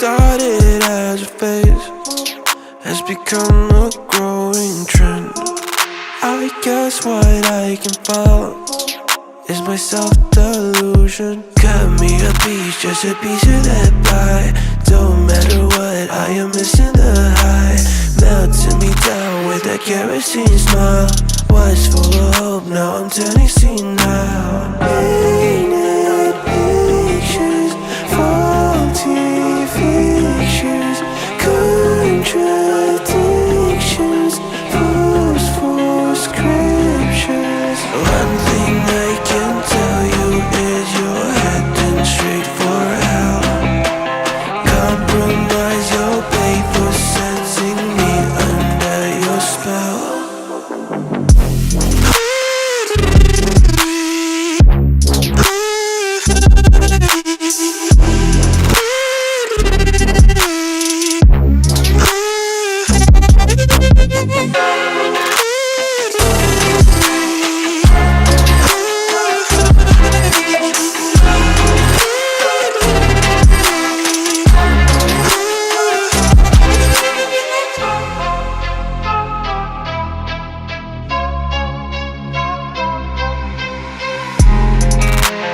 started as a phase has become a growing trend. I guess what I can follow is my self-delusion. Cut me a piece, just a piece of that pie. Don't matter what, I am missing the high. Melting me down with that kerosene smile. Was full of hope, now I'm turning senile. Painted pictures, faulty fictions, contradictions, proofs for scriptures. One thing I can tell you is you're heading straight for hell. Compromise your pay for sensing me under your spell.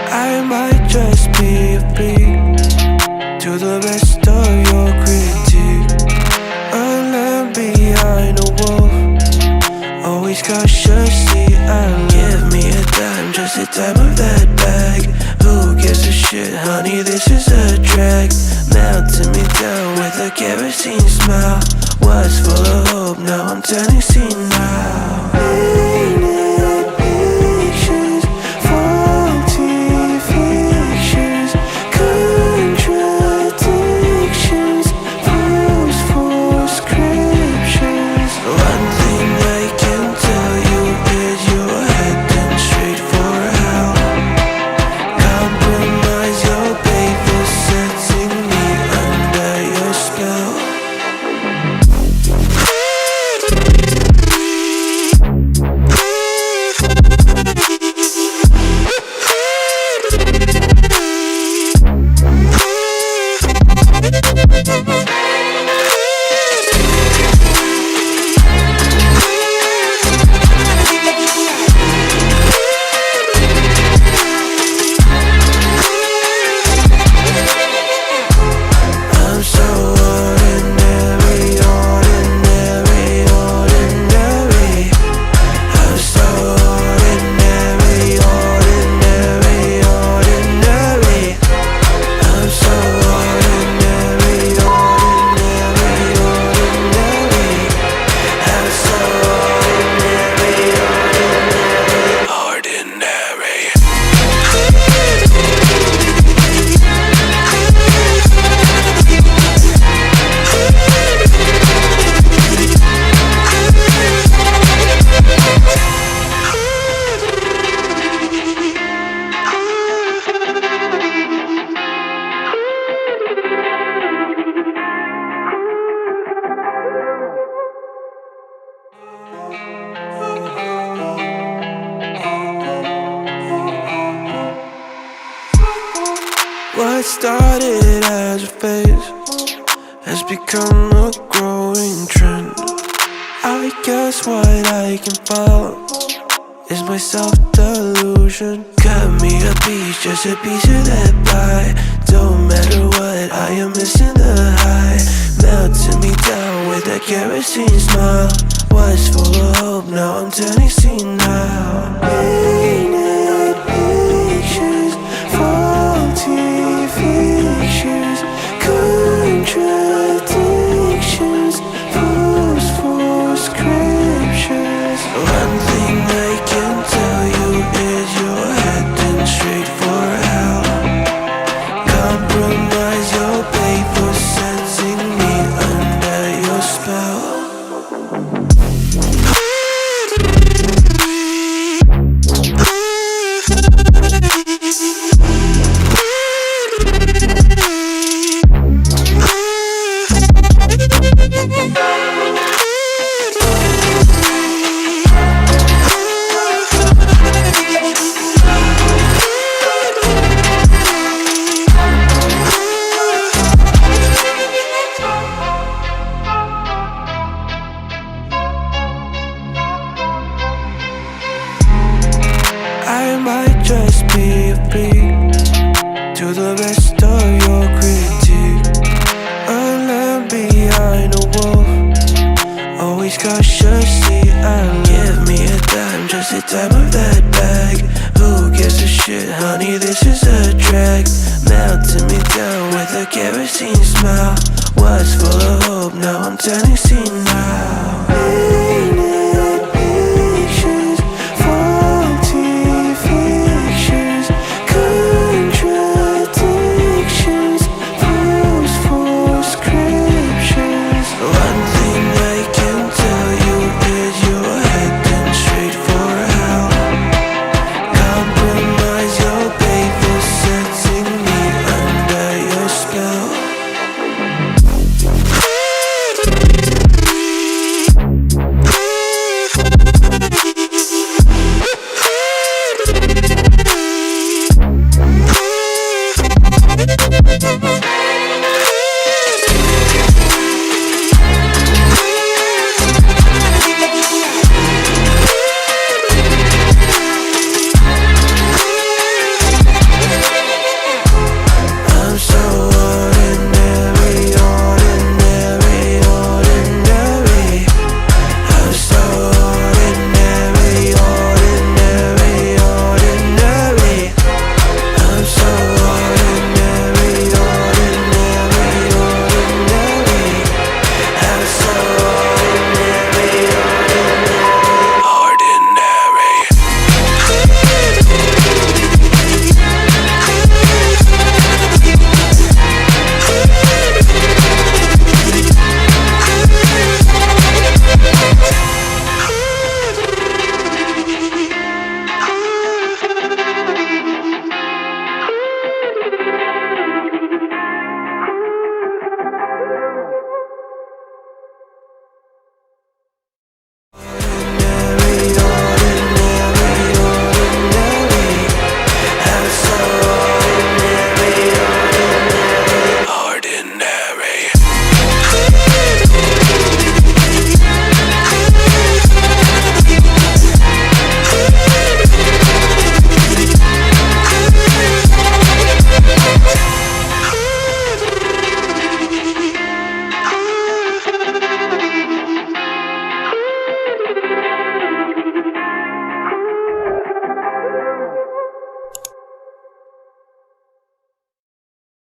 I might just be a freak to the rest of your critique. A lamb behind a wolf, always cautiously alert. Give me a dime, just a dime of that bag. Who gives a shit, honey, this is a drag. Melting me down with a kerosene smile. Was full of hope, now I'm turning senile. Painted pictures, faulty fictions, contradictions, proofs for scriptures. One thing I can tell you is you're heading straight for hell. Compromise your pay for setting me under your spell. I'm so ordinary, ordinary, ordinary. I'm so ordinary, ordinary, ordinary. I'm so ordinary, ordinary, ordinary. I'm so ordinary, ordinary, what started as a phase has become a growing trend. I guess what I can follow is my self-delusion. Cut me a piece, just a piece of that pie. Don't matter what, I am missing the high. Melting me down with that kerosene smile. Was full of hope, now I'm turning senile. Painted pictures, faulty fictions, contradictions, proofs for scriptures. One thing I can tell you is you're heading straight for hell. Compromise your pay for sensing me under your spell. a wolf. Always cautiously, give me a dime, just a dime of that bag. Who gives a shit, honey, this is a drag. Melting me down with a kerosene smile. Was full of hope, now I'm turning senile.